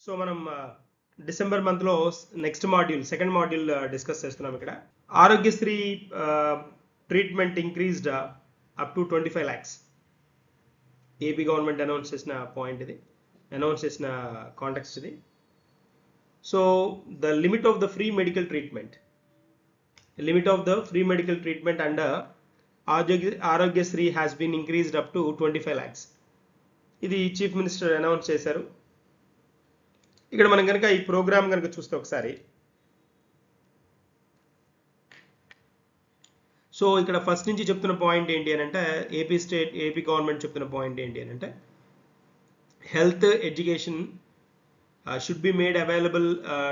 So మనం December మంత్లో next module second module discuss చేస్తున్నాం. ఇక్కడ Aarogyasri treatment increased up to 25 lakhs. AP government announce చేసిన పాయింట్ ఇది, అనౌన్స్ చేసిన కాంటెక్స్ట్ ఇది. So the limit of the free medical treatment under Aarogyasri has been increased up to 25 lakhs. ఇది chief minister announce చేశారు. ఇక్కడ మనం కనుక ఈ ప్రోగ్రామ్ కనుక చూస్తే ఒకసారి, సో ఇక్కడ ఫస్ట్ నుంచి చెప్తున్న పాయింట్ ఏంటి అని అంటే, ఏపీ గవర్నమెంట్ చెప్తున్న పాయింట్ ఏంటి అని అంటే, health education should be made available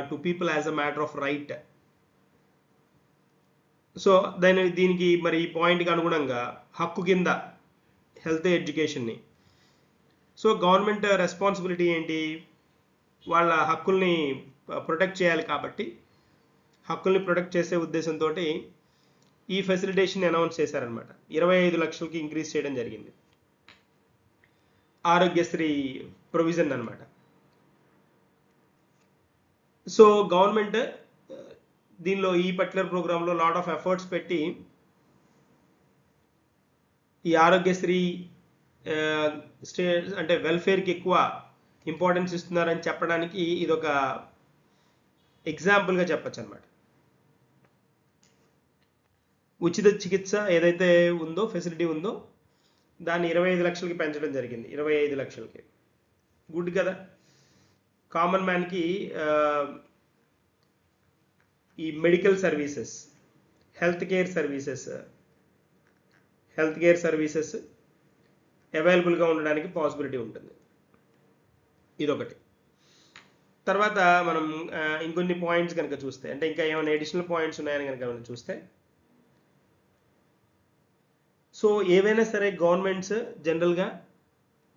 to people as a matter of right. So దీనికి మరి ఈ పాయింట్కి అనుగుణంగా హక్కు కింద హెల్త్ ఎడ్యుకేషన్ని, సో గవర్నమెంట్ రెస్పాన్సిబిలిటీ ఏంటి, వాళ్ళ హక్కుల్ని ప్రొటెక్ట్ చేయాలి. కాబట్టి హక్కుల్ని ప్రొటెక్ట్ చేసే ఉద్దేశంతో ఈ ఫెసిలిటేషన్ అనౌన్స్ చేశారనమాట. 25 లక్షలకి ఇంక్రీజ్ చేయడం జరిగింది ఆరోగ్యశ్రీ ప్రొవిజన్ అనమాట. సో గవర్నమెంట్ దీనిలో ఈ పర్టికులర్ ప్రోగ్రాంలో లాట్ ఆఫ్ ఎఫర్ట్స్ పెట్టి ఈ ఆరోగ్యశ్రీ అంటే వెల్ఫేర్కి ఎక్కువ ఇంపార్టెన్స్ ఇస్తున్నారని చెప్పడానికి ఇదొక ఎగ్జాంపుల్గా చెప్పచ్చు అనమాట. ఉచిత చికిత్స ఏదైతే ఉందో, ఫెసిలిటీ ఉందో, దాన్ని 25 లక్షలకి పెంచడం జరిగింది. 25 లక్షలకి గుడ్ కదా. కామన్ మ్యాన్కి ఈ medical services, health care services అవైలబుల్గా ఉండడానికి పాసిబిలిటీ ఉంటుంది. ఇదొకటి. తర్వాత మనం ఇంకొన్ని పాయింట్స్ కనుక చూస్తే, అంటే ఇంకా ఏమైనా అడిషనల్ పాయింట్స్ ఉన్నాయని కనుక మనం చూస్తే, సో ఏవైనా సరే గవర్నమెంట్స్ జనరల్గా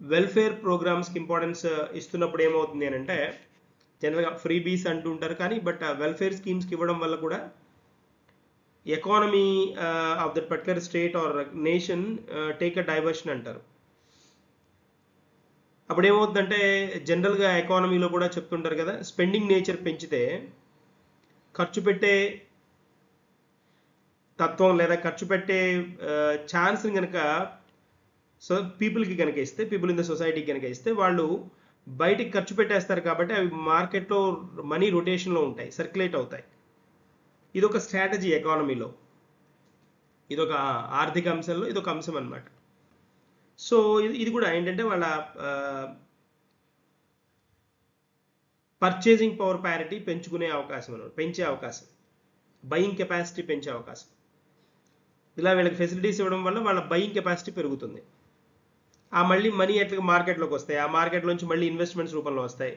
వెల్ఫేర్ ప్రోగ్రామ్స్కి ఇంపార్టెన్స్ ఇస్తున్నప్పుడు ఏమవుతుంది అని అంటే, జనరల్గా ఫ్రీబీస్ అంటూ ఉంటారు, కానీ బట్ వెల్ఫేర్ స్కీమ్స్కి ఇవ్వడం వల్ల కూడా economy of that particular state or nation take a diversion అంటారు. అప్పుడు ఏమవుతుందంటే, జనరల్గా ఎకానమీలో కూడా చెప్తుంటారు కదా, స్పెండింగ్ నేచర్ పెంచితే ఖర్చు పెట్టే తత్వం లేదా ఖర్చు పెట్టే ఛాన్స్ని కనుక పీపుల్కి కనుక ఇస్తే, పీపుల్ ఇన్ ద సొసైటీకి కనుక ఇస్తే, వాళ్ళు బయటికి ఖర్చు పెట్టేస్తారు. కాబట్టి అవి మార్కెట్లో మనీ రొటేషన్లో ఉంటాయి, సర్క్యులేట్ అవుతాయి. ఇదొక స్ట్రాటజీ ఎకానమీలో, ఇదొక ఆర్థిక అంశంలో ఇదొక అంశం అన్నమాట. సో ఇది కూడా ఏంటంటే, వాళ్ళ పర్చేజింగ్ పవర్ ప్యారిటీ పెంచుకునే అవకాశం అన్నమాట, పెంచే అవకాశం, బయింగ్ కెపాసిటీ పెంచే అవకాశం. ఇలా వీళ్ళకి ఫెసిలిటీస్ ఇవ్వడం వల్ల వాళ్ళ బయింగ్ కెపాసిటీ పెరుగుతుంది. ఆ మళ్ళీ మనీ ఎట్లా మార్కెట్లోకి వస్తాయి, ఆ మార్కెట్లోంచి మళ్ళీ ఇన్వెస్ట్మెంట్స్ రూపంలో వస్తాయి.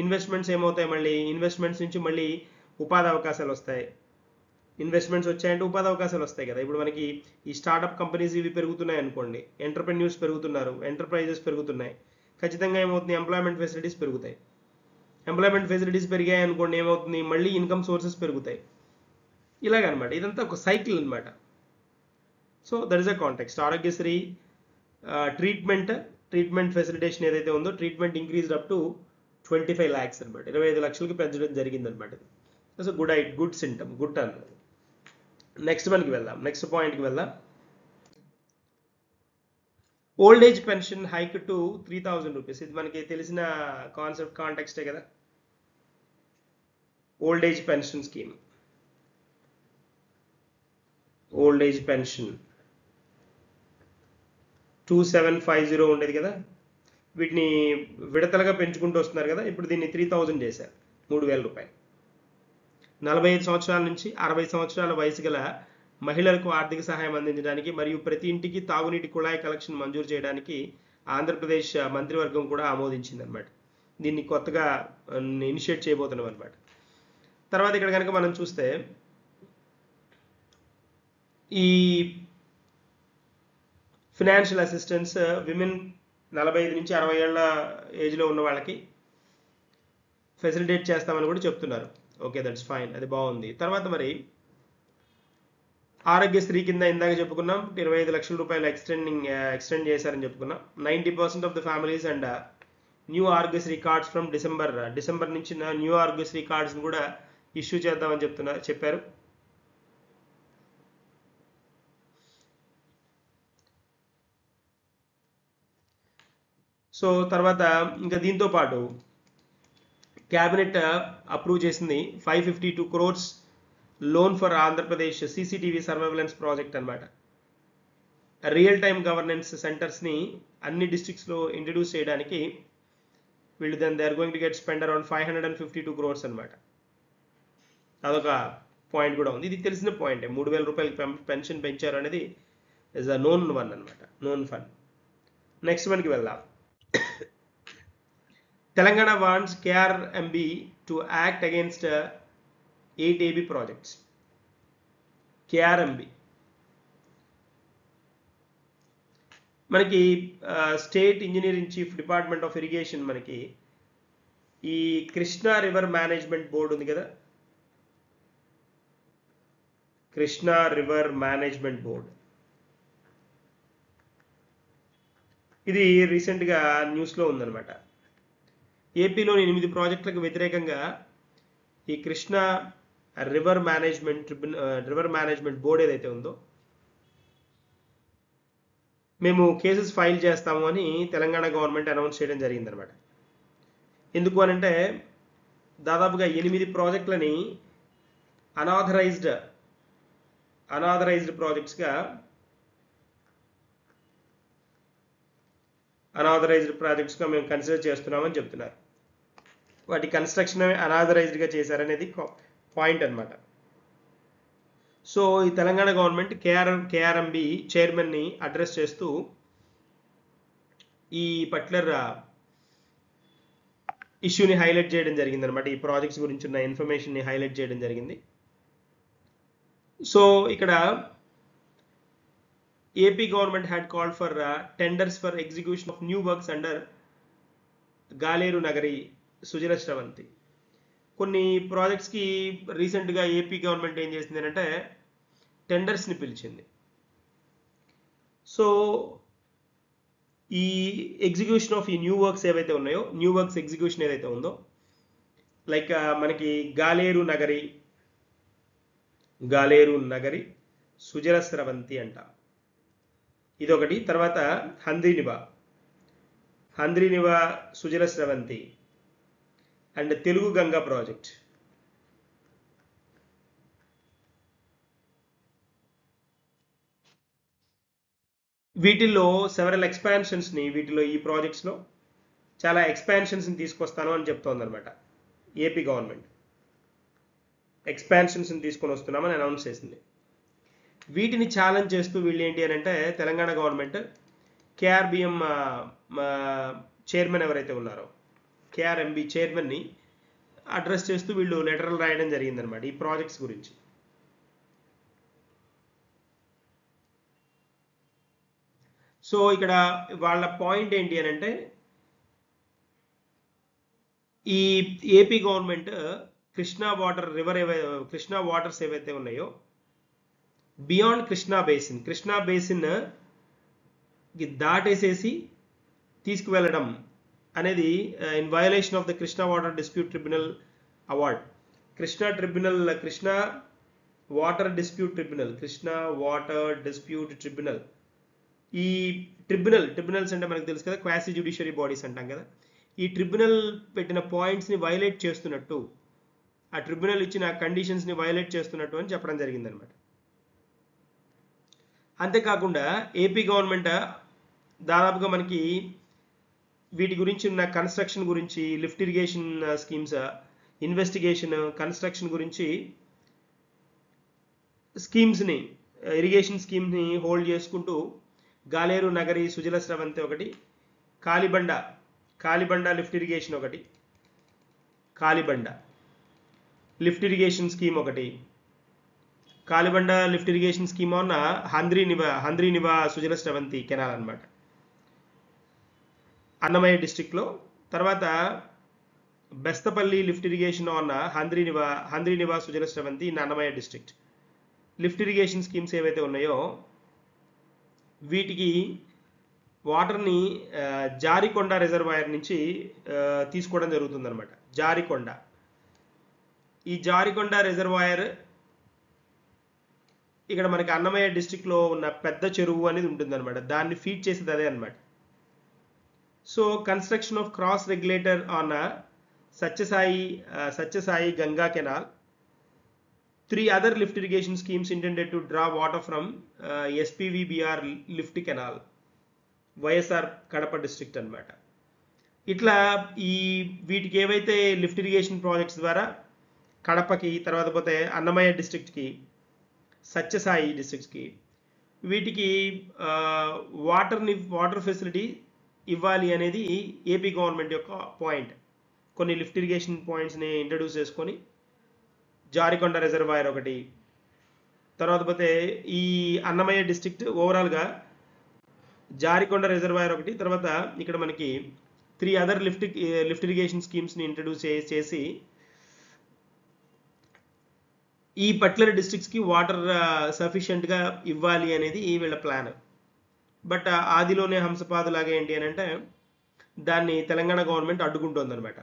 ఇన్వెస్ట్మెంట్స్ ఏమవుతాయి, మళ్ళీ ఇన్వెస్ట్మెంట్స్ నుంచి మళ్ళీ ఉపాధి అవకాశాలు వస్తాయి. ఇన్వెస్ట్మెంట్స్ వచ్చాయంటే ఉపాధి అవకాశాలు వస్తాయి కదా. ఇప్పుడు మనకి ఈ స్టార్టప్ కంపెనీస్ ఇవి పెరుగుతున్నాయి అనుకోండి, ఎంటర్ప్రెన్యూర్స్ పెరుగుతున్నారు, ఎంటర్ప్రైజెస్ పెరుగుతున్నాయి, ఖచ్చితంగా ఏమవుతుంది, ఎంప్లాయ్మెంట్ ఫెసిలిటీస్ పెరుగుతాయి. ఎంప్లాయ్మెంట్ ఫెసిలిటీస్ పెరిగాయి అనుకోండి, ఏమవుతుంది, మళ్ళీ ఇన్కమ్ సోర్సెస్ పెరుగుతాయి. ఇలాగనమాట, ఇదంతా ఒక సైకిల్ అనమాట. So that is a context. Aarogyasri treatment facilitation ఏదైతే ఉందో, treatment increased up to 25 lakhs అనమాట. 25 లక్షలకి పెంచడం జరిగింది అనమాట. It's good symptom, good turn. Next మనకి వెళ్దాం, నెక్స్ట్ పాయింట్కి వెళ్దాం. Old age pension hike to 3,000 rupees. ఇది మనకి తెలిసిన కాన్సెప్ట్, కాంటెక్స్టే కదా. Old age pension scheme, old age pension 2750 ఉండేది కదా, వీటిని విడతలుగా పెంచుకుంటూ వస్తున్నారు కదా. ఇప్పుడు దీన్ని 3,000 చేశారు, 3,000 రూపాయలు. 45 సంవత్సరాల నుంచి 60 సంవత్సరాల వయసు గల మహిళలకు ఆర్థిక సహాయం అందించడానికి మరియు ప్రతి ఇంటికి తాగునీటి కుళాయి కలెక్షన్ మంజూరు చేయడానికి ఆంధ్రప్రదేశ్ మంత్రివర్గం కూడా ఆమోదించింది అనమాట. దీన్ని కొత్తగా ఇనిషియేట్ చేయబోతున్నాం అనమాట. తర్వాత ఇక్కడ కనుక మనం చూస్తే, ఈ ఫినాన్షియల్ అసిస్టెన్స్ విమెన్ 45 నుంచి 60 ఏళ్ళ ఏజ్లో ఉన్న వాళ్ళకి ఫెసిలిటేట్ చేస్తామని కూడా చెప్తున్నారు. ఓకే, దట్స్ ఫైన్, అది బాగుంది. తర్వాత మరి ఆరోగ్యశ్రీ కింద ఇందాక చెప్పుకున్నాం 25 లక్షల రూపాయలు ఎక్స్టెండ్ చేశారని చెప్పుకున్నాం. 90% of the families and new Argus records from December నుంచి న్యూ ఆర్గస్ రికార్డ్స్ని కూడా ఇష్యూ చేద్దామని చెప్పారు. సో తర్వాత ఇంకా దీంతో పాటు క్యాబినెట్ అప్రూవ్ చేసింది 552 crores loan for Andhra Pradesh CCTV surveillance project అనమాట. రియల్ టైమ్ గవర్నెన్స్ సెంటర్స్ని అన్ని డిస్ట్రిక్ట్స్లో ఇంట్రడ్యూస్ చేయడానికి వీళ్ళు they are going to get spend around 552 crores అనమాట. అదొక పాయింట్ కూడా ఉంది. ఇది తెలిసిన పాయింటే, 3,000 రూపాయలకి పెన్షన్ పెంచారు అనేది ఇస్ అ నోన్ వన్ అనమాట, నోన్ ఫన్. నెక్స్ట్ మనకి వెళ్దాం. Telangana wants KRMB to act against 8 AB projects. KRMB మనకి state engineering chief department of irrigation మనకి ఈ కృష్ణా రివర్ మేనేజ్మెంట్ బోర్డు ఉంది కదా, కృష్ణా రివర్ మేనేజ్మెంట్ బోర్డ్, ఇది రీసెంట్గా న్యూస్లో ఉందన్నమాట. ఏపీలోని 8 ప్రాజెక్టులకు వ్యతిరేకంగా ఈ కృష్ణా రివర్ మేనేజ్మెంట్ బోర్డ్ ఏదైతే ఉందో మేము కేసెస్ ఫైల్ చేస్తాము అని తెలంగాణ గవర్నమెంట్ అనౌన్స్ చేయడం జరిగిందనమాట. ఎందుకు అనంటే దాదాపుగా 8 ప్రాజెక్టులని అనాథరైజ్డ్ ప్రాజెక్ట్స్గా మేము కన్సిడర్ చేస్తున్నామని చెప్తున్నారు. వాటి కన్స్ట్రక్షన్ అనాథరైజ్డ్గా చేశారనేది పాయింట్ అనమాట. సో ఈ తెలంగాణ గవర్నమెంట్ KRMB చైర్మన్ని అడ్రస్ చేస్తూ ఈ పర్టికులర్ ఇష్యూని హైలైట్ చేయడం జరిగింది అనమాట. ఈ ప్రాజెక్ట్స్ గురించి ఉన్న ఇన్ఫర్మేషన్ని హైలైట్ చేయడం జరిగింది. సో ఇక్కడ AP government had called for tenders for execution of new works under Galeru Nagari Sujala Sravanthi. కొన్ని ప్రాజెక్ట్స్కి రీసెంట్గా ఏపీ గవర్నమెంట్ ఏం చేసింది అంటే టెండర్స్ని పిలిచింది. సో ఈ ఎగ్జిక్యూషన్ ఆఫ్ ఈ న్యూ వర్క్స్ ఏవైతే ఉన్నాయో, న్యూ వర్క్స్ ఎగ్జిక్యూషన్ ఏదైతే ఉందో, లైక్ మనకి గాలేరు నగరి సుజల స్రవంతి అంట, ఇదొకటి. తర్వాత హంద్రీనివా సుజల స్రవంతి అండ్ తెలుగు గంగా ప్రాజెక్ట్. వీటిల్లో సెవరల్ ఎక్స్పాన్షన్స్ని ఈ ప్రాజెక్ట్స్లో చాలా ఎక్స్పాన్షన్స్ని తీసుకొస్తాను అని చెప్తోందనమాట. ఏపీ గవర్నమెంట్ ఎక్స్పాన్షన్స్ని తీసుకొని వస్తున్నామని అనౌన్స్ చేసింది. వీటిని ఛాలెంజ్ చేస్తూ వీళ్ళు ఏంటి అని అంటే తెలంగాణ గవర్నమెంట్ KRBM చైర్మన్ ఎవరైతే ఉన్నారో KRMB చైర్మన్ని అడ్రస్ చేస్తూ వీళ్ళు లెటర్లు రాయడం జరిగిందనమాట ఈ ప్రాజెక్ట్స్ గురించి. సో ఇక్కడ వాళ్ళ పాయింట్ ఏంటి అని అంటే ఈ ఏపీ గవర్నమెంట్ కృష్ణా వాటర్స్ ఏవైతే ఉన్నాయో బియాండ్ కృష్ణా బేసిన్ దాటేసేసి తీసుకువెళ్ళడం అనేది in violation of the Krishna water dispute tribunal award. Krishna water dispute tribunal ఈ ట్రిబ్యునల్స్ అంటే మనకు తెలుసు కదా, క్వాసీ జ్యుడిషియరీ బాడీస్ అంటాం కదా, ఈ ట్రిబ్యునల్ పెట్టిన పాయింట్స్ని వైలేట్ చేస్తున్నట్టు, ఆ ట్రిబ్యునల్ ఇచ్చిన కండిషన్స్ని వైలేట్ చేస్తున్నట్టు అని చెప్పడం జరిగిందనమాట. అంతేకాకుండా ఏపీ గవర్నమెంట్ దాదాపుగా మనకి వీటి గురించి ఉన్న కన్స్ట్రక్షన్ గురించి, lift irrigation schemes investigation, construction గురించి ఇరిగేషన్ స్కీమ్ని హోల్డ్ చేసుకుంటూ గాలేరు నగరి సుజల స్రవంతి ఒకటి, కాలిబండ లిఫ్ట్ ఇరిగేషన్ ఒకటి, కాలిబండ లిఫ్ట్ ఇరిగేషన్ స్కీమ్ ఒకటి, కాలిబండ లిఫ్ట్ ఇరిగేషన్ స్కీమ్ ఉన్న హంద్రీనివా సుజల స్రవంతి కెనాల్ అనమాట అన్నమయ్య డిస్ట్రిక్ట్లో. తర్వాత బెస్తపల్లి లిఫ్ట్ ఇరిగేషన్ ఉన్న Handrineeva Sujala Sravanthi in Annamayya district. Lift irrigation schemes ఏవైతే ఉన్నాయో వీటికి వాటర్ని జారికొండ రిజర్వాయర్ నుంచి తీసుకోవడం జరుగుతుంది అనమాట. జారికొండ, ఈ జారికొండ రిజర్వాయర్ ఇక్కడ మనకి అన్నమయ్య డిస్ట్రిక్ట్లో ఉన్న పెద్ద చెరువు అనేది ఉంటుంది అనమాట. దాన్ని ఫీడ్ చేసేది అదే అనమాట. So construction of cross regulator on Sathya Sai Ganga canal, 3 other lift irrigation schemes intended to draw water from SPVBR lift canal, YSR Kadapa district అనమాట. ఇట్లా వీటికి ఏవైతే లిఫ్ట్ ఇరిగేషన్ ప్రాజెక్ట్స్ ద్వారా కడపకి, తర్వాత పోతే అన్నమయ్య డిస్ట్రిక్ట్కి, సత్యసాయి డిస్ట్రిక్ట్స్కి, వీటికి వాటర్ ఫెసిలిటీ ఇవ్వాలి అనేది ఏపీ గవర్నమెంట్ యొక్క పాయింట్. కొన్ని లిఫ్ట్ ఇరిగేషన్ పాయింట్స్ని ఇంట్రడ్యూస్ చేసుకొని జారికొండ రిజర్వాయర్ ఒకటి, తర్వాత పోతే ఈ అన్నమయ్య డిస్ట్రిక్ట్ ఓవరాల్గా జారికొండ రిజర్వాయర్ ఒకటి, తర్వాత ఇక్కడ మనకి 3 other లిఫ్ట్ ఇరిగేషన్ స్కీమ్స్ని ఇంట్రడ్యూస్ చేసి ఈ పర్టికులర్ డిస్ట్రిక్ట్స్కి వాటర్ సఫిషియెంట్గా ఇవ్వాలి అనేది వీళ్ళ ప్లాన్. బట్ ఆదిలోనే హంసపాదులాగా ఏంటి అని అంటే దాన్ని తెలంగాణ గవర్నమెంట్ అడ్డుకుంటుంది అనమాట.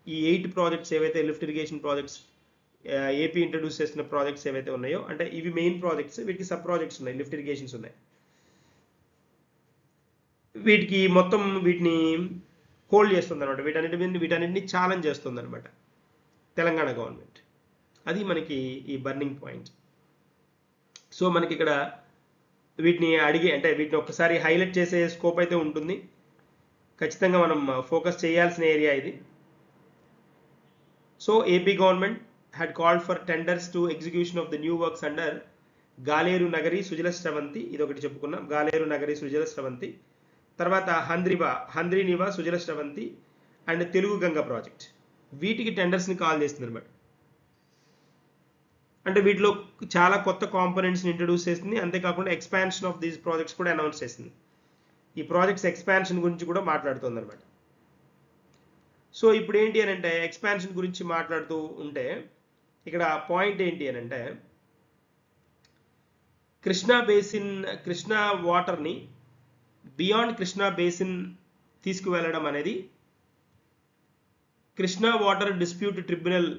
ఈ 8 ప్రాజెక్ట్స్ ఏవైతే lift irrigation projects AP introduce చేసిన ప్రాజెక్ట్స్ ఏవైతే ఉన్నాయో, అంటే ఇవి మెయిన్ ప్రాజెక్ట్స్, వీటికి సబ్ ప్రాజెక్ట్స్ ఉన్నాయి, లిఫ్ట్ ఇరిగేషన్స్ ఉన్నాయి. వీటిని హోల్డ్ చేస్తుంది అనమాట. వీటన్నిటిని ఛాలెంజ్ చేస్తుంది అనమాట తెలంగాణ గవర్నమెంట్. అది మనకి ఈ బర్నింగ్ పాయింట్. సో మనకి ఇక్కడ వీటిని వీటిని ఒక్కసారి హైలైట్ చేసే స్కోప్ అయితే ఉంటుంది. ఖచ్చితంగా మనం ఫోకస్ చేయాల్సిన ఏరియా ఇది. So AP government had called for tenders to execution of the new works under Galeru Nagari Sujala Sravanthi, ఇది ఒకటి చెప్పుకున్నాం, గాలేరు నగరి సుజల స్రవంతి, తర్వాత హంద్రీనివా సుజల స్రవంతి అండ్ తెలుగు గంగా ప్రాజెక్ట్. వీటికి టెండర్స్ని కాల్ చేస్తుంది అనమాట. అంటే వీటిలో చాలా కొత్త కాంపోనెంట్స్ని ఇంట్రడ్యూస్ చేసింది. అంతేకాకుండా ఎక్స్పాన్షన్ ఆఫ్ దీస్ ప్రాజెక్ట్స్ కూడా అనౌన్స్ చేసింది. ఈ ప్రాజెక్ట్స్ ఎక్స్పాన్షన్ గురించి కూడా మాట్లాడుతుంది అనమాట. సో ఇప్పుడు ఏంటి అని అంటే ఎక్స్పాన్షన్ గురించి మాట్లాడుతూ ఉంటే ఇక్కడ పాయింట్ ఏంటి అని అంటే కృష్ణా వాటర్ని బియాండ్ కృష్ణా బేసిన్ తీసుకువెళ్ళడం అనేది Krishna water dispute tribunal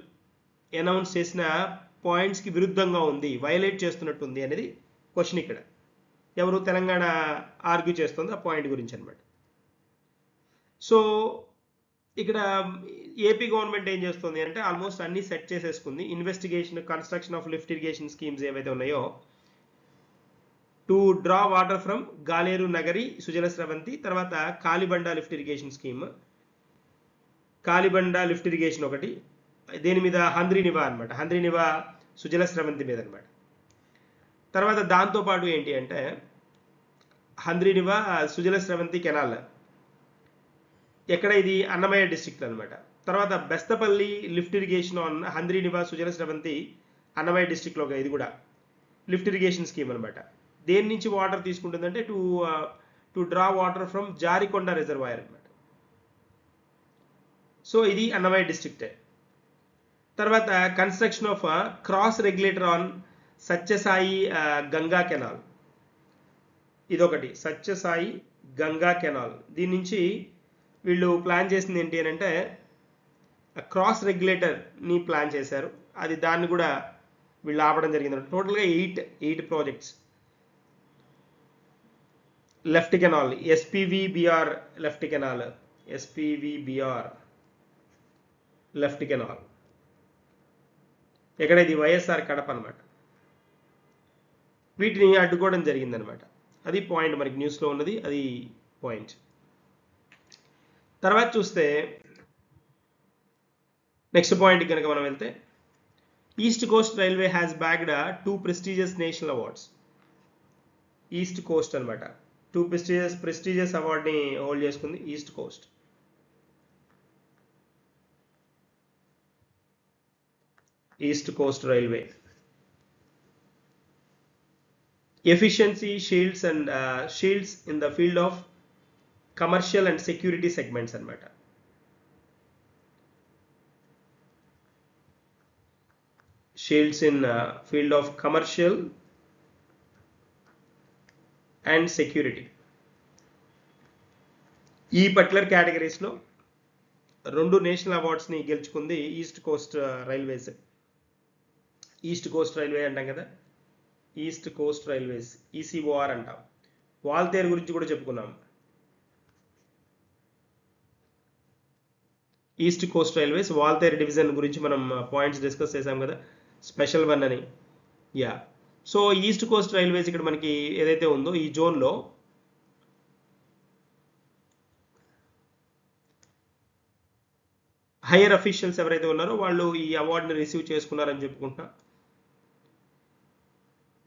announce చేసిన పాయింట్స్కి విరుద్ధంగా ఉంది, వైలేట్ చేస్తున్నట్టుంది అనేది క్వశ్చన్. ఇక్కడ ఎవరు తెలంగాణ ఆర్గ్యూ చేస్తుంది ఆ పాయింట్ గురించి అనమాట. సో ఇక్కడ ఏపీ గవర్నమెంట్ ఏం చేస్తుంది అంటే ఆల్మోస్ట్ అన్ని సెట్ చేసేసుకుంది. Investigation, construction of lift irrigation schemes ఏవైతే ఉన్నాయో to draw water from Galeru Nagari Sujala Sravanthi, తర్వాత Kalibanda lift irrigation scheme, Kalibanda lift irrigation ఒకటి, దేని మీద హంద్రీనివా అనమాట, హంద్రీనివా సుజల స్రవంతి మీద అనమాట. తర్వాత దాంతోపాటు ఏంటి అంటే హంద్రీనివా సుజల స్రవంతి కెనాల్ ఎక్కడ, ఇది అన్నమయ్య డిస్ట్రిక్ట్ అనమాట. తర్వాత Bestapalli lift irrigation on Handrineeva Sujala Sravanthi Annamayya డిస్ట్రిక్ట్లో ఇది కూడా లిఫ్ట్ ఇరిగేషన్ స్కీమ్ అనమాట. దేని నుంచి వాటర్ తీసుకుంటుందంటే to draw water from Jarikonda reservoir అనమాట. సో ఇది అన్నమయ్య డిస్ట్రిక్టే. తర్వాత construction of cross regulator on Sathya Sai Ganga canal, ఇదొకటి, సత్యసాయి గంగా కెనాల్. దీని నుంచి వీళ్ళు ప్లాన్ చేసింది ఏంటి అని అంటే క్రాస్ రెగ్యులేటర్ని ప్లాన్ చేశారు. దాన్ని కూడా వీళ్ళు ఆపడం జరిగింది. టోటల్గా 8 projects. Left canal, SPVBR left canal, SPVBR left canal ఎక్కడ, ఇది వైఎస్ఆర్ కడప అనమాట. వీటిని అడ్డుకోవడం జరిగిందనమాట. అది పాయింట్ మనకి న్యూస్లో ఉన్నది, అది పాయింట్. తర్వాత చూస్తే నెక్స్ట్ పాయింట్ కనుక మనం వెళ్తే East Coast Railway has bagged 2 prestigious national awards. East Coast అనమాట 2 ప్రెస్టీజియస్ అవార్డ్ని హోల్డ్ చేసుకుంది East Coast. East Coast Railway efficiency shields in the field of commercial and security segments అనమాట. Shields in field of commercial and security. ఈ particular కేటగిరీస్లో 2 national అవార్డ్స్ని గెలుచుకుంది East Coast Railways. East Coast Railway అంటాం కదా, east Coast railways, ఈసీఓఆర్ అంటాం. వాల్తేరు గురించి కూడా చెప్పుకున్నాం. East Coast railways Waltair division గురించి మనం పాయింట్స్ డిస్కస్ చేసాం కదా, స్పెషల్ 1 అని. Yeah, so East Coast railways ఇక్కడ మనకి ఏదైతే ఉందో ఈ జోన్లో హైయర్ అఫీషియల్స్ ఎవరైతే ఉన్నారో వాళ్ళు ఈ అవార్డుని రిసీవ్ చేసుకున్నారని చెప్పుకుంటా.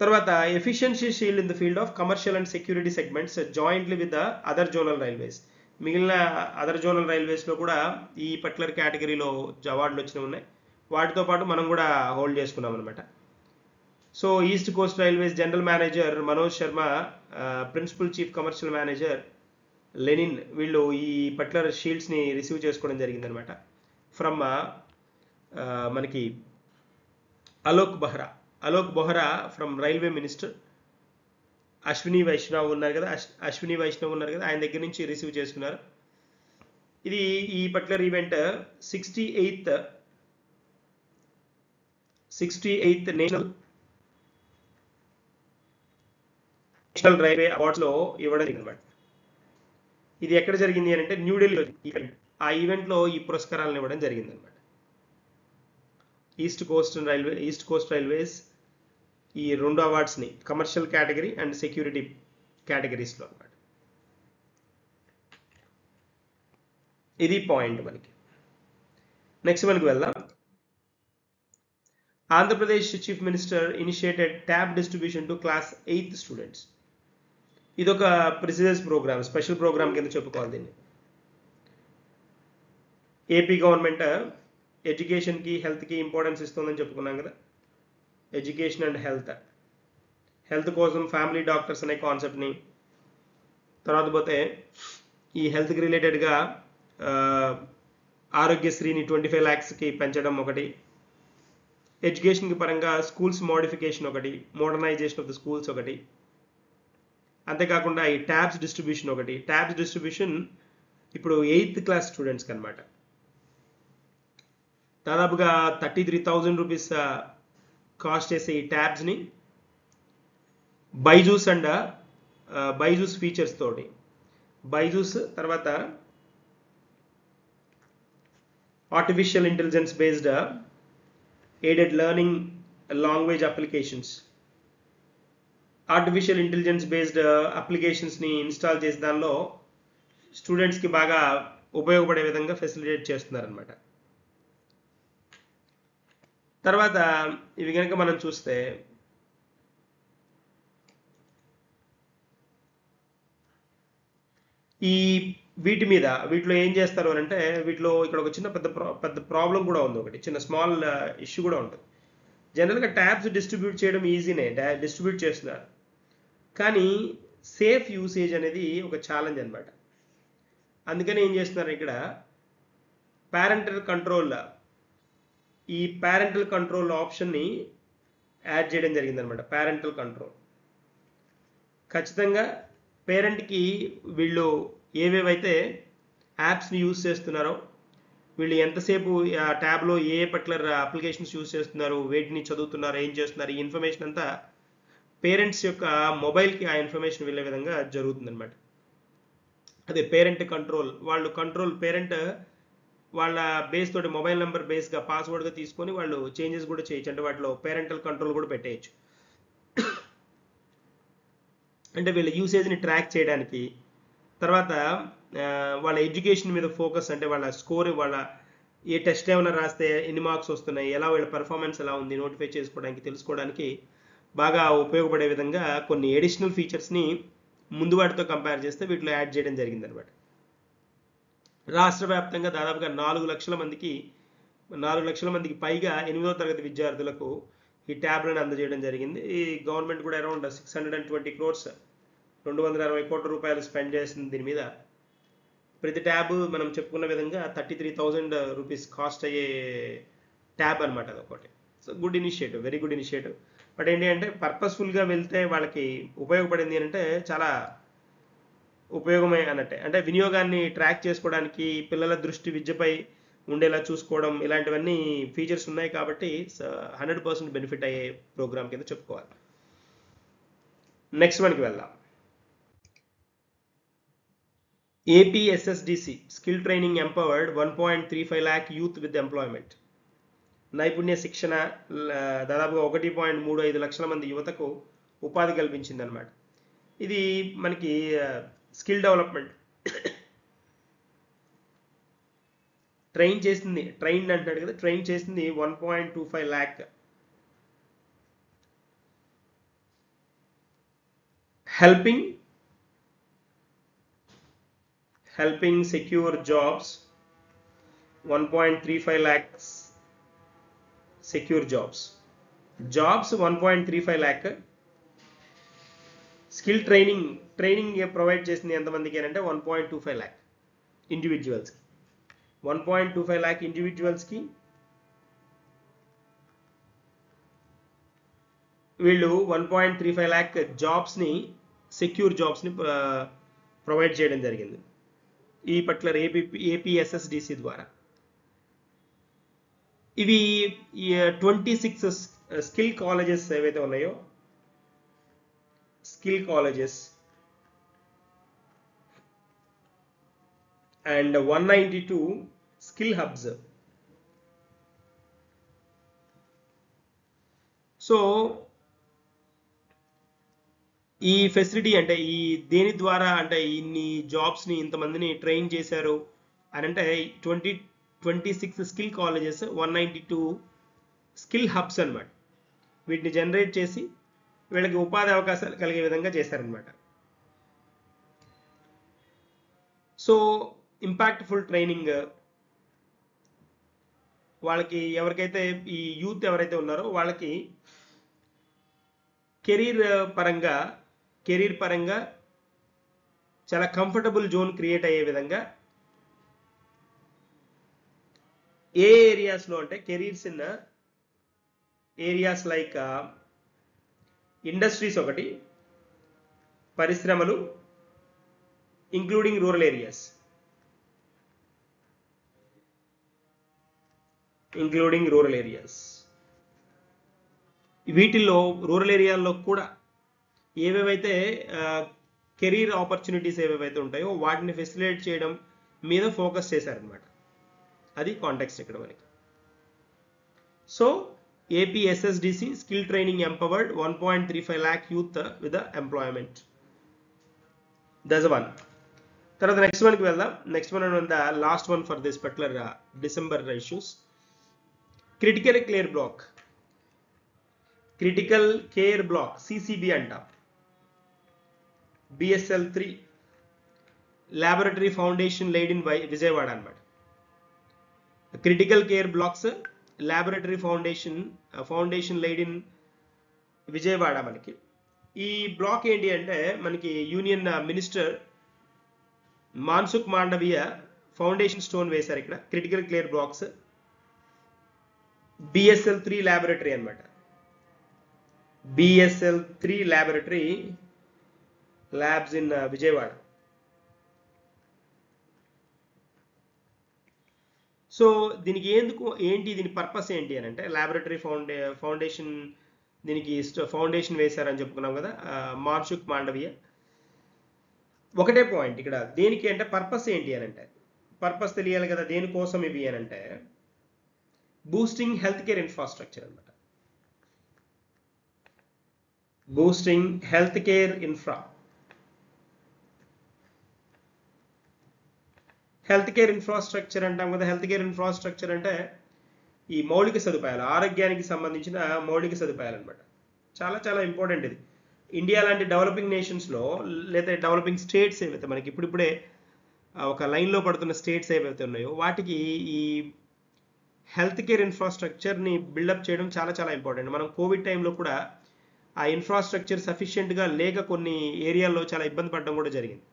తర్వాత efficiency shield in the field of commercial and security segments jointly with the other zonal railways. మిగిలిన అదర్ జోనల్ రైల్వేస్లో కూడా ఈ పర్టికులర్ కేటగిరీలో అవార్డులు వచ్చినవి ఉన్నాయి. వాటితో పాటు మనం కూడా హోల్డ్ చేసుకున్నాం అనమాట. So East Coast Railways general manager Manoj Sharma, principal chief commercial manager Lenin, వీళ్ళు ఈ పర్టికులర్ షీల్డ్స్ని రిసీవ్ చేసుకోవడం జరిగిందనమాట ఫ్రమ్ మనకి Alok Bohra from railway minister. Ashwini Vaishnaw ఉన్నారు కదా, ఆయన దగ్గర నుంచి రిసీవ్ చేసుకున్నారు. ఇది ఈ particular event 68th national railway అవార్డ్స్లో ఇవ్వడం జరిగిందన్నమాట. ఇది ఎక్కడ జరిగింది అని అంటే న్యూఢిల్లీలో. ఆ ఈవెంట్లో ఈ పురస్కారాలను ఇవ్వడం జరిగిందన్నమాట. ఈస్ట్ కోస్ట్ రైల్వేస్ ఈ 2 అవార్డ్స్ని కమర్షియల్ కేటగిరీ అండ్ సెక్యూరిటీ కేటగిరీస్లో అన్నమాట. ఇది పాయింట్ మనకి. నెక్స్ట్ మనకి వెళ్దాం. Andhra Pradesh chief minister initiated tab distribution to class 8th students. ఇదొక ప్రిసిడెన్స్ ప్రోగ్రామ్, స్పెషల్ ప్రోగ్రామ్ కింద చెప్పుకోవాలి దీన్ని. ఏపీ గవర్నమెంట్ ఎడ్యుకేషన్కి హెల్త్కి ఇంపార్టెన్స్ ఇస్తుందని చెప్పుకున్నాం కదా. ఎడ్యుకేషన్ అండ్ హెల్త్ కోసం ఫ్యామిలీ డాక్టర్స్ అనే కాన్సెప్ట్ని, తర్వాత పోతే ఈ హెల్త్కి రిలేటెడ్గా ఆరోగ్యశ్రీని 25 lakhsకి పెంచడం ఒకటి, ఎడ్యుకేషన్కి పరంగా స్కూల్స్ మోడిఫికేషన్ ఒకటి, మోడర్నైజేషన్ ఆఫ్ ద స్కూల్స్ ఒకటి, అంతేకాకుండా ఈ ట్యాబ్స్ డిస్ట్రిబ్యూషన్ ఒకటి. ట్యాబ్స్ డిస్ట్రిబ్యూషన్ ఇప్పుడు 8th క్లాస్ స్టూడెంట్స్కి అనమాట. దాదాపుగా 33,000 రూపీస్ కాస్ట్ చేసే ఈ ట్యాబ్స్ని బైజూస్ ఫీచర్స్ తోటి, బైజూస్ తర్వాత artificial intelligence based aided learning language applications, artificial intelligence based అప్లికేషన్స్ని ఇన్స్టాల్ చేసి దానిలో స్టూడెంట్స్కి బాగా ఉపయోగపడే విధంగా ఫెసిలిటేట్ చేస్తున్నారనమాట. తర్వాత ఇవి కనుక మనం చూస్తే వీటిలో ఏం చేస్తారు అని అంటే, వీటిలో ఇక్కడ ఒక చిన్న పెద్ద ప్రాబ్లం కూడా ఉంది. ఒకటి చిన్న స్మాల్ ఇష్యూ కూడా ఉంటుంది. జనరల్గా ట్యాబ్స్ డిస్ట్రిబ్యూట్ చేయడం ఈజీనే, డిస్ట్రిబ్యూట్ చేస్తున్నారు, కానీ సేఫ్ యూసేజ్ అనేది ఒక ఛాలెంజ్ అనమాట. అందుకని ఏం చేస్తున్నారు ఇక్కడ, ఈ పేరెంటల్ కంట్రోల్ ఆప్షన్ని యాడ్ చేయడం జరిగిందనమాట. పేరెంటల్ కంట్రోల్ ఖచ్చితంగా పేరెంట్కి వీళ్ళు ఏవేవైతే యాప్స్ని యూజ్ చేస్తున్నారో, వీళ్ళు ఎంతసేపు ఆ ట్యాబ్లో ఏ పర్టికులర్ అప్లికేషన్స్ యూజ్ చేస్తున్నారు, వేటిని చదువుతున్నారు, ఏం చేస్తున్నారు, ఈ ఇన్ఫర్మేషన్ అంతా పేరెంట్స్ యొక్క మొబైల్కి ఆ ఇన్ఫర్మేషన్ వెళ్ళే విధంగా జరుగుతుందన్నమాట. అదే పేరెంట్ కంట్రోల్. పేరెంట్ వాళ్ళ బేస్ తోటి మొబైల్ నెంబర్ బేస్గా పాస్వర్డ్గా తీసుకొని వాళ్ళు చేంజెస్ కూడా చేయొచ్చు. అంటే వాటిలో పేరెంటల్ కంట్రోల్ కూడా పెట్టేయచ్చు. అంటే వీళ్ళ యూసేజ్ని ట్రాక్ చేయడానికి. తర్వాత వాళ్ళ ఎడ్యుకేషన్ మీద ఫోకస్, అంటే వాళ్ళ స్కోర్, వాళ్ళ ఏ టెస్ట్ ఏమైనా రాస్తే ఎన్ని మార్క్స్ వస్తున్నాయి, ఎలా వీళ్ళ పెర్ఫార్మెన్స్ ఎలా ఉంది నోటిఫై చేసుకోవడానికి, తెలుసుకోవడానికి బాగా ఉపయోగపడే విధంగా కొన్ని ఎడిషనల్ ఫీచర్స్ని ముందు వాటితో కంపేర్ చేస్తే వీటిలో యాడ్ చేయడం జరిగిందనమాట. రాష్ట్ర వ్యాప్తంగా దాదాపుగా 4 లక్షల మందికి పైగా 8వ తరగతి విద్యార్థులకు ఈ ట్యాబ్లను అందజేయడం జరిగింది. ఈ గవర్నమెంట్ కూడా అరౌండ్ 620 crores 260 కోట్ల రూపాయలు స్పెండ్ చేసింది దీని మీద. ప్రతి ట్యాబ్ మనం చెప్పుకున్న విధంగా 33,000 రూపీస్ కాస్ట్ అయ్యే ట్యాబ్ అనమాట అదొకటి. So good initiative, very good initiative. But ఏంటి అంటే పర్పస్ఫుల్గా వెళ్తే వాళ్ళకి ఉపయోగపడింది అంటే చాలా ఉపయోగమే అన్నట్టే. అంటే వినియోగాన్ని ట్రాక్ చేసుకోవడానికి, పిల్లల దృష్టి విద్యపై ఉండేలా చూసుకోవడం, ఇలాంటివన్నీ ఫీచర్స్ ఉన్నాయి కాబట్టి 100% బెనిఫిట్ అయ్యే ప్రోగ్రామ్ కింద చెప్పుకోవాలి. నెక్స్ట్ మనకి వెళ్దాం. APSSDC skill training empowered 1.35 lakh youth with employment. నైపుణ్య శిక్షణ దాదాపుగా 1.35 లక్షల మంది యువతకు ఉపాధి కల్పించింది అనమాట. ఇది మనకి స్కిల్ డెవలప్మెంట్ ట్రైన్ అంటాడు కదా, ట్రైన్ చేసింది 1.25 lakh. helping secure jobs, 1.35 lakhs secure jobs 1.35 lakh. Skill training provide చేసింది ఎంతమందికి అంటే 1.25 lakh ఇండివిజువల్స్కి. 1.25 lakh ఇండివిజువల్స్కి వీళ్ళు 1.35 lakh జాబ్స్ని, సెక్యూర్ జాబ్స్ని ప్రొవైడ్ చేయడం జరిగింది ఈ పర్టికులర్ APSSDC ద్వారా. ఇవి 26 స్కిల్ కాలేజెస్ ఏవైతే ఉన్నాయో, skill colleges and 192 skill hubs. So ఈ ఫెసిలిటీ అంటే ఈ దేని ద్వారా అంటే ఇన్ని జాబ్స్ని ఇంతమందిని ట్రైన్ చేశారు అని అంటే 26 స్కిల్ కాలేజెస్, 192 స్కిల్ హబ్స్ అనమాట. వీటిని జనరేట్ చేసి వీళ్ళకి ఉపాధి అవకాశాలు కలిగే విధంగా చేశారనమాట. సో ఇంపాక్ట్ఫుల్ ట్రైనింగ్ వాళ్ళకి, ఎవరికైతే ఈ యూత్ ఎవరైతే ఉన్నారో వాళ్ళకి కెరీర్ పరంగా చాలా కంఫర్టబుల్ జోన్ క్రియేట్ అయ్యే విధంగా ఏ ఏరియాస్లో అంటే careers in areas like industries ఒకటి, పరిశ్రమలు, ఇంక్లూడింగ్ రూరల్ ఏరియాస్, వీటిల్లో రూరల్ ఏరియాల్లో కూడా ఏవేవైతే కెరీర్ ఆపర్చునిటీస్ ఏవేవైతే ఉంటాయో వాటిని ఫెసిలిటేట్ చేయడం మీద ఫోకస్ చేశారనమాట. అది కాంటెక్స్ట్ ఇక్కడ మనకి. So APSSDC skill training empowered 1.35 lakh youth with employment. That's one. తర్వాత నెక్స్ట్ వన్కి వెళ్దాం. Next one and the last one for this particular December issues. Critical care block CCB అంటాం. BSL3 laboratory foundation laid in Vijayawada అనమాట. Critical care blocks laboratory foundation laid in Vijayawada. మనకి ఈ block ఏంటి అంటే మనకి union minister Mansukh Mandaviya foundation stone వేశారు ఇక్కడ. Critical care blocks BSL3 laboratory అనమాట. BSL3 laboratory labs in Vijayawada. So దీనికి దీని పర్పస్ ఏంటి అని అంటే ల్యాబొరేటరీ ఫౌండేషన్ దీనికి ఫౌండేషన్ వేశారని చెప్పుకున్నాం కదా మాన్సుఖ్ మాండవీయ. ఒకటే పాయింట్ ఇక్కడ, దేనికి అంటే పర్పస్ ఏంటి అని అంటే, పర్పస్ తెలియాలి కదా దేనికోసం ఇవి అని అంటే, బూస్టింగ్ హెల్త్ కేర్ ఇన్ఫ్రాస్ట్రక్చర్ అనమాట. బూస్టింగ్ హెల్త్ కేర్ ఇన్ఫ్రాస్ట్రక్చర్ అంటాం కదా. హెల్త్ కేర్ ఇన్ఫ్రాస్ట్రక్చర్ అంటే ఈ మౌలిక సదుపాయాలు, ఆరోగ్యానికి సంబంధించిన మౌలిక సదుపాయాలు అనమాట. చాలా చాలా ఇంపార్టెంట్ ఇది. ఇండియా లాంటి డెవలపింగ్ నేషన్స్లో లేదా డెవలపింగ్ స్టేట్స్ ఏవైతే మనకి ఇప్పుడిప్పుడే ఒక లైన్లో పడుతున్న స్టేట్స్ ఏవైతే ఉన్నాయో వాటికి ఈ హెల్త్ కేర్ ఇన్ఫ్రాస్ట్రక్చర్ని బిల్డప్ చేయడం చాలా చాలా ఇంపార్టెంట్. మనం కోవిడ్ టైంలో కూడా ఆ ఇన్ఫ్రాస్ట్రక్చర్ సఫిషియెంట్గా లేక కొన్ని ఏరియాల్లో చాలా ఇబ్బంది పడడం కూడా జరిగింది.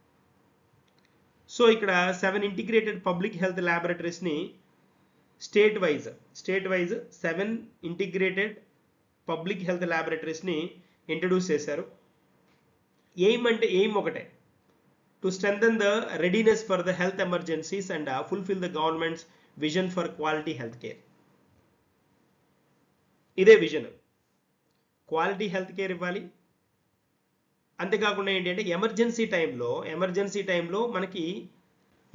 సో ఇక్కడ 7 ఇంటిగ్రేటెడ్ పబ్లిక్ హెల్త్ ల్యాబొరేటరీస్ని state wise 7 integrated public health ల్యాబొరేటరీస్ని ఇంట్రడ్యూస్ చేశారు. ఎయిమ్ ఒకటే, to strengthen the readiness for the health emergencies and fulfill the government's vision for quality healthcare. ఇదే విజన్, క్వాలిటీ హెల్త్ కేర్ ఇవ్వాలి. అంతేకాకుండా ఏంటంటే emergency టైంలో మనకి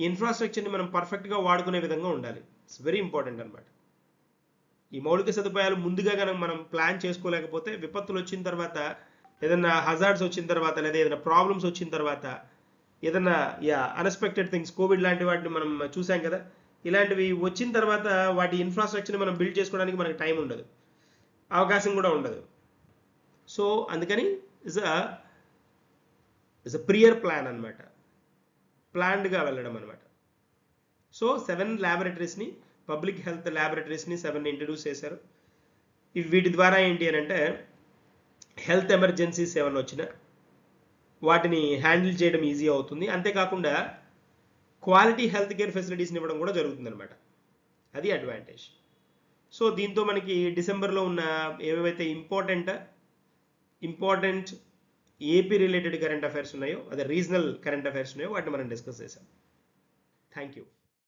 ఇన్ఫ్రాస్ట్రక్చర్ని మనం పర్ఫెక్ట్గా వాడుకునే విధంగా ఉండాలి. ఇట్స్ వెరీ ఇంపార్టెంట్ అనమాట. ఈ మౌలిక సదుపాయాలు ముందుగా కనుక మనం ప్లాన్ చేసుకోలేకపోతే విపత్తులు వచ్చిన తర్వాత, ఏదైనా హజార్డ్స్ వచ్చిన తర్వాత, లేదా ఏదైనా ప్రాబ్లమ్స్ వచ్చిన తర్వాత, ఏదైనా అన్ఎక్స్పెక్టెడ్ థింగ్స్, కోవిడ్ లాంటి వాటిని మనం చూసాం కదా, ఇలాంటివి వచ్చిన తర్వాత వాటి ఇన్ఫ్రాస్ట్రక్చర్ని మనం బిల్డ్ చేసుకోవడానికి మనకి టైం ఉండదు, అవకాశం కూడా ఉండదు. సో అందుకని ఇస్ అ ప్రియర్ ప్లాన్ అనమాట, ప్లాన్డ్గా వెళ్ళడం అనమాట. సో 7 ల్యాబొరేటరీస్ని, పబ్లిక్ హెల్త్ ల్యాబొరేటరీస్ని 7 ఇంట్రడ్యూస్ చేశారు. వీటి ద్వారా ఏంటి అని అంటే హెల్త్ ఎమర్జెన్సీస్ ఏమైనా వచ్చినా వాటిని హ్యాండిల్ చేయడం ఈజీ అవుతుంది. అంతేకాకుండా క్వాలిటీ హెల్త్ కేర్ ఫెసిలిటీస్ని ఇవ్వడం కూడా జరుగుతుంది అనమాట. అది అడ్వాంటేజ్. సో దీంతో మనకి డిసెంబర్లో ఉన్న ఏవైతే important AP related current affairs ఉన్నాయో, అదే రీజనల్ కరెంట్ అఫైర్స్ ఉన్నాయో, వాటిని మనం డిస్కస్ చేసాం. Thank you.